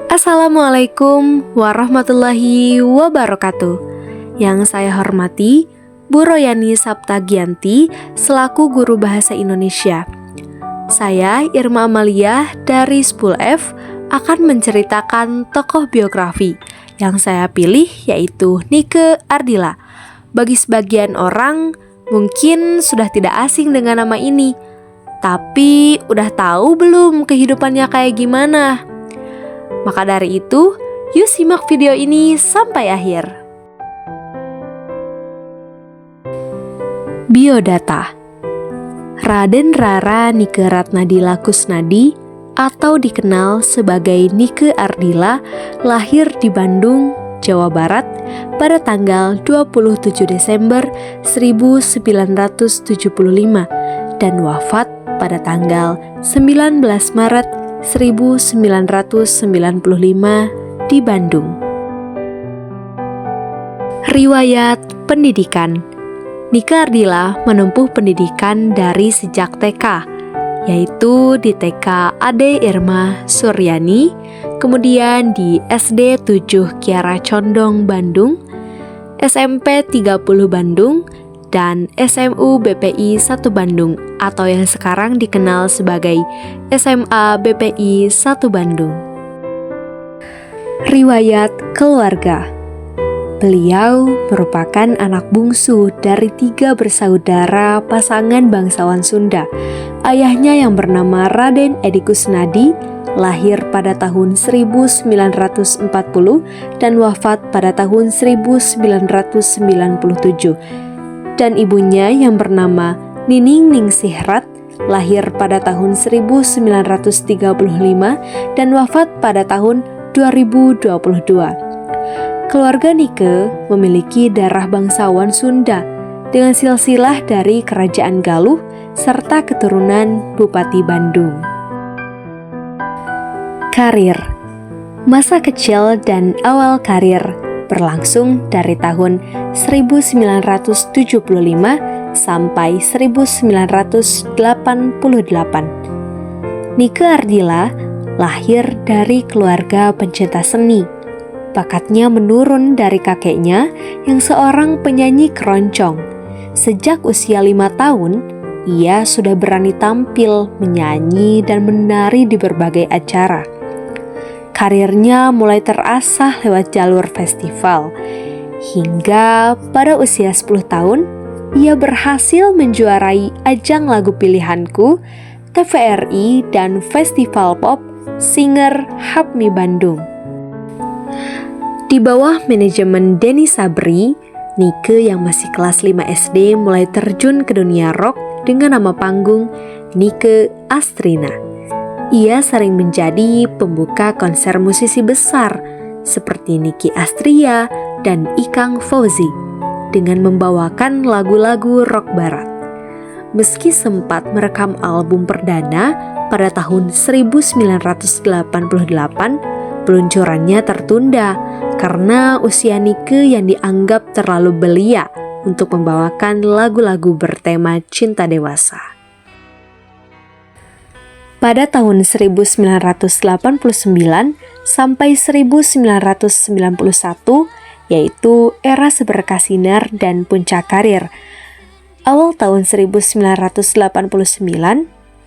Assalamualaikum warahmatullahi wabarakatuh. Yang saya hormati, Bu Royani Saptagianti selaku Guru Bahasa Indonesia. Saya Irma Amalia dari Spool F akan menceritakan tokoh biografi yang saya pilih, yaitu Nike Ardila. Bagi sebagian orang mungkin sudah tidak asing dengan nama ini, tapi udah tahu belum kehidupannya kayak gimana? Maka dari itu, yuk simak video ini sampai akhir. Biodata. Raden Rara Nike Ratnadila Kusnadi atau dikenal sebagai Nike Ardila lahir di Bandung, Jawa Barat pada tanggal 27 Desember 1975 dan wafat pada tanggal 19 Maret 1995 di Bandung. Riwayat pendidikan. Nike Ardila menempuh pendidikan dari sejak TK, yaitu di TK Ade Irma Suryani, kemudian di SD 7 Kiara Condong Bandung, SMP 30 Bandung, dan SMU BPI 1 Bandung atau yang sekarang dikenal sebagai SMA BPI 1 Bandung. Riwayat keluarga. Beliau merupakan anak bungsu dari 3 bersaudara pasangan bangsawan Sunda. Ayahnya yang bernama Raden Edi Kusnadi lahir pada tahun 1940 dan wafat pada tahun 1997. Dan ibunya yang bernama Nining Ningsihrat lahir pada tahun 1935 dan wafat pada tahun 2022. Keluarga Nike memiliki darah bangsawan Sunda dengan silsilah dari Kerajaan Galuh serta keturunan Bupati Bandung. Karir. Masa kecil dan awal karir berlangsung dari tahun 1975 sampai 1988. Nike Ardila lahir dari keluarga pencinta seni. Bakatnya menurun dari kakeknya yang seorang penyanyi keroncong. Sejak usia 5 tahun, ia sudah berani tampil, menyanyi, dan menari di berbagai acara. Karirnya mulai terasah lewat jalur festival, hingga pada usia 10 tahun, ia berhasil menjuarai ajang lagu pilihanku, TVRI, dan Festival Pop Singer HAPMI Bandung. Di bawah manajemen Denny Sabri, Nike yang masih kelas 5 SD mulai terjun ke dunia rock dengan nama panggung Nike Astrina. Ia sering menjadi pembuka konser musisi besar seperti Nicky Astria dan Ikang Fauzi dengan membawakan lagu-lagu rock barat. Meski sempat merekam album perdana pada tahun 1988, peluncurannya tertunda karena usia Nike yang dianggap terlalu belia untuk membawakan lagu-lagu bertema cinta dewasa. Pada tahun 1989 sampai 1991, yaitu era seberkasinar dan puncak karir. Awal tahun 1989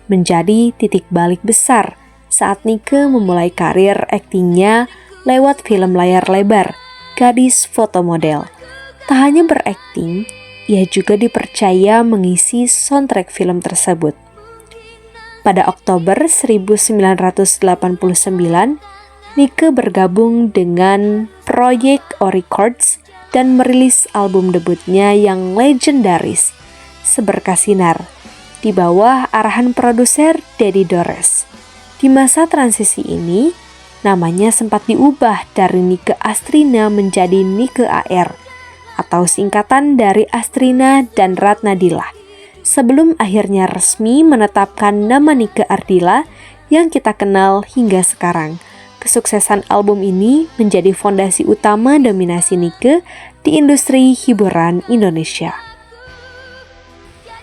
menjadi titik balik besar saat Nike memulai karir aktingnya lewat film layar lebar, Gadis Foto Model. Tak hanya berakting, ia juga dipercaya mengisi soundtrack film tersebut. Pada Oktober 1989, Nike bergabung dengan proyek O Records dan merilis album debutnya yang legendaris, Seberkasinar, di bawah arahan produser Dedi Dores. Di masa transisi ini, namanya sempat diubah dari Nike Astrina menjadi Nike AR, atau singkatan dari Astrina dan Ratnadila, sebelum akhirnya resmi menetapkan nama Nike Ardila yang kita kenal hingga sekarang. Kesuksesan album ini menjadi fondasi utama dominasi Nike di industri hiburan Indonesia.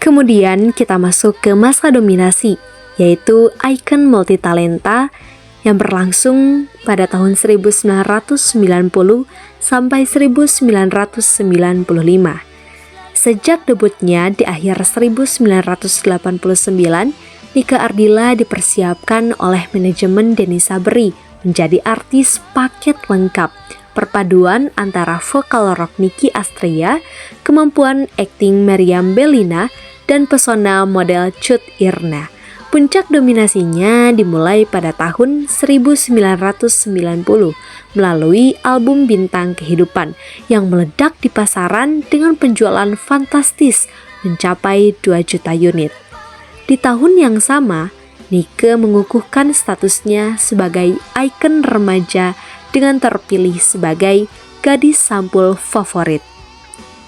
Kemudian kita masuk ke masa dominasi, yaitu ikon multitalenta yang berlangsung pada tahun 1990 sampai 1995. Sejak debutnya di akhir 1989, Nike Ardilla dipersiapkan oleh manajemen Denny Sabri menjadi artis paket lengkap, perpaduan antara vokal rock Nicky Astria, kemampuan akting Meriam Bellina, dan pesona model Cut Irna. Puncak dominasinya dimulai pada tahun 1990 melalui album Bintang Kehidupan yang meledak di pasaran dengan penjualan fantastis mencapai 2 juta unit. Di tahun yang sama, Nike mengukuhkan statusnya sebagai ikon remaja dengan terpilih sebagai gadis sampul favorit.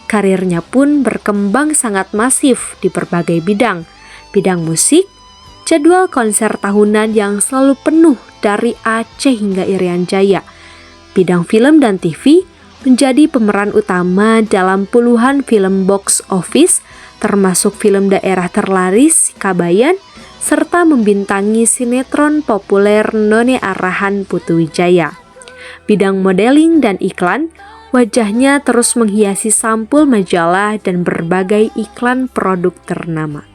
Karirnya pun berkembang sangat masif di berbagai bidang musik, jadwal konser tahunan yang selalu penuh dari Aceh hingga Irian Jaya, bidang film dan TV, menjadi pemeran utama dalam puluhan film box office, termasuk film daerah terlaris Kabayan, serta membintangi sinetron populer None Arahan Putu Wijaya. Bidang modeling dan iklan, wajahnya terus menghiasi sampul majalah dan berbagai iklan produk ternama.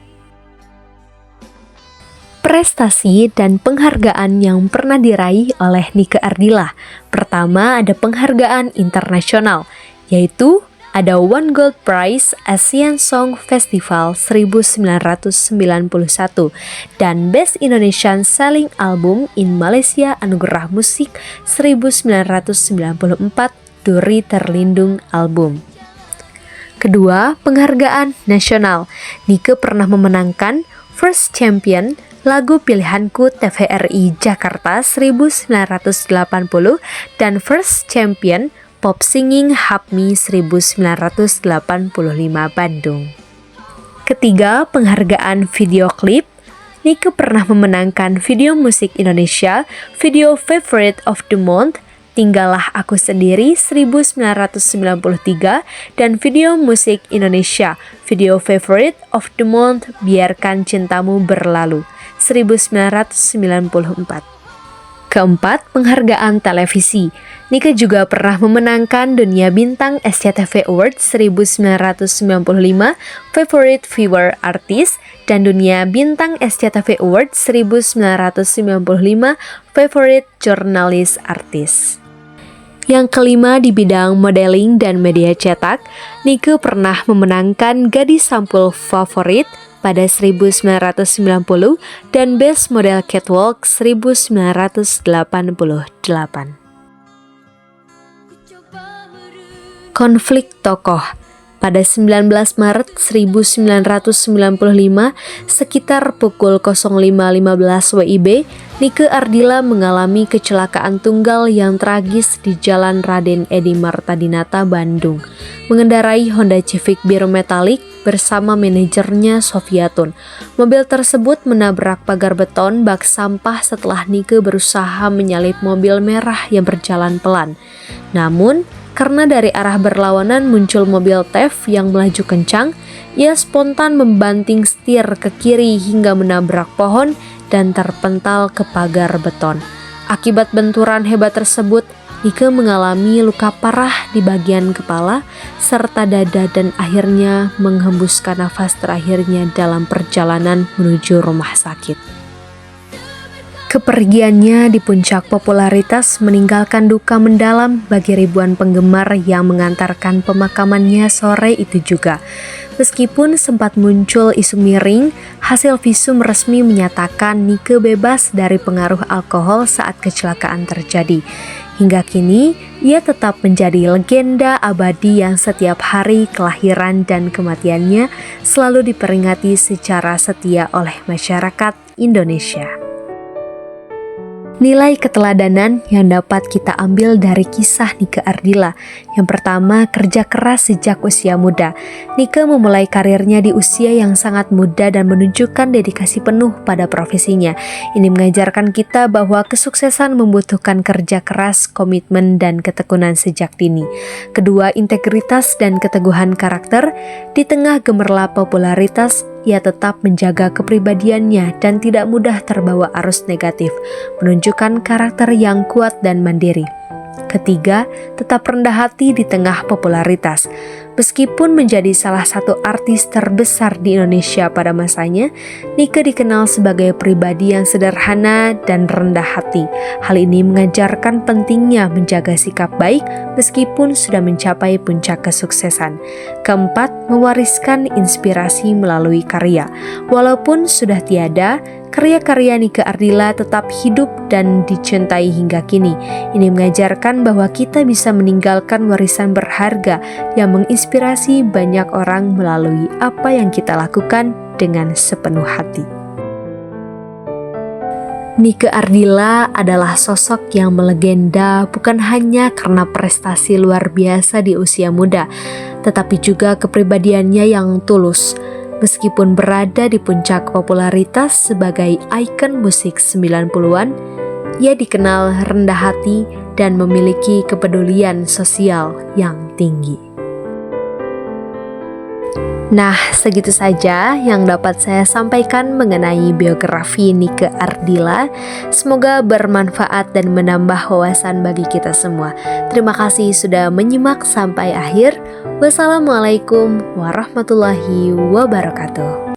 Prestasi dan penghargaan yang pernah diraih oleh Nike Ardilla. Pertama, ada penghargaan internasional, yaitu ada One Gold Prize Asian Song Festival 1991 dan Best Indonesian Selling Album in Malaysia Anugerah Musik 1994 Duri Terlindung Album. Kedua, penghargaan nasional. Nike pernah memenangkan First Champion Lagu Pilihanku TVRI Jakarta 1980 dan First Champion Pop Singing HAPMI 1985 Bandung. Ketiga, penghargaan video klip. Nike pernah memenangkan Video Musik Indonesia Video Favorite of the Month Tinggallah Aku Sendiri 1993 dan Video Musik Indonesia Video Favorite of the Month Biarkan Cintamu Berlalu 1994. Keempat, penghargaan televisi. Nike juga pernah memenangkan Dunia Bintang SCTV Awards 1995 Favorite Viewer Artist dan Dunia Bintang SCTV Awards 1995 Favorite Journalist Artist. Yang kelima, di bidang modeling dan media cetak, Nike pernah memenangkan Gadis Sampul Favorit pada 1990 dan Best Model Catwalk 1988. Konflik tokoh. Pada 19 Maret 1995, sekitar pukul 05.15 WIB, Nike Ardilla mengalami kecelakaan tunggal yang tragis di Jalan Raden Edi Martadinata, Bandung. Mengendarai Honda Civic biru metalik bersama manajernya Sofiatun. Mobil tersebut menabrak pagar beton bak sampah setelah Nike berusaha menyalip mobil merah yang berjalan pelan. Namun, karena dari arah berlawanan muncul mobil TEV yang melaju kencang, ia spontan membanting setir ke kiri hingga menabrak pohon dan terpental ke pagar beton. Akibat benturan hebat tersebut, Nike mengalami luka parah di bagian kepala serta dada dan akhirnya menghembuskan nafas terakhirnya dalam perjalanan menuju rumah sakit. Kepergiannya di puncak popularitas meninggalkan duka mendalam bagi ribuan penggemar yang mengantarkan pemakamannya sore itu juga. Meskipun sempat muncul isu miring, hasil visum resmi menyatakan Nike bebas dari pengaruh alkohol saat kecelakaan terjadi. Hingga kini, ia tetap menjadi legenda abadi yang setiap hari kelahiran dan kematiannya selalu diperingati secara setia oleh masyarakat Indonesia. Nilai keteladanan yang dapat kita ambil dari kisah Nike Ardilla. Yang pertama, kerja keras sejak usia muda. Nike memulai karirnya di usia yang sangat muda dan menunjukkan dedikasi penuh pada profesinya. Ini mengajarkan kita bahwa kesuksesan membutuhkan kerja keras, komitmen, dan ketekunan sejak dini. Kedua, integritas dan keteguhan karakter. Di tengah gemerlap popularitas, ia tetap menjaga kepribadiannya dan tidak mudah terbawa arus negatif, menunjukkan karakter yang kuat dan mandiri. Ketiga, tetap rendah hati di tengah popularitas. Meskipun menjadi salah satu artis terbesar di Indonesia pada masanya, Nike dikenal sebagai pribadi yang sederhana dan rendah hati. Hal ini mengajarkan pentingnya menjaga sikap baik meskipun sudah mencapai puncak kesuksesan. Keempat, mewariskan inspirasi melalui karya. Walaupun sudah tiada, karya-karya Nike Ardilla tetap hidup dan dicintai hingga kini. Ini mengajarkan bahwa kita bisa meninggalkan warisan berharga yang menginspirasi banyak orang melalui apa yang kita lakukan dengan sepenuh hati. Nike Ardilla adalah sosok yang melegenda bukan hanya karena prestasi luar biasa di usia muda, tetapi juga kepribadiannya yang tulus. Meskipun berada di puncak popularitas sebagai ikon musik 90-an, ia dikenal rendah hati dan memiliki kepedulian sosial yang tinggi. Nah, segitu saja yang dapat saya sampaikan mengenai biografi Nike Ardilla. Semoga bermanfaat dan menambah wawasan bagi kita semua. Terima kasih sudah menyimak sampai akhir. Wassalamualaikum warahmatullahi wabarakatuh.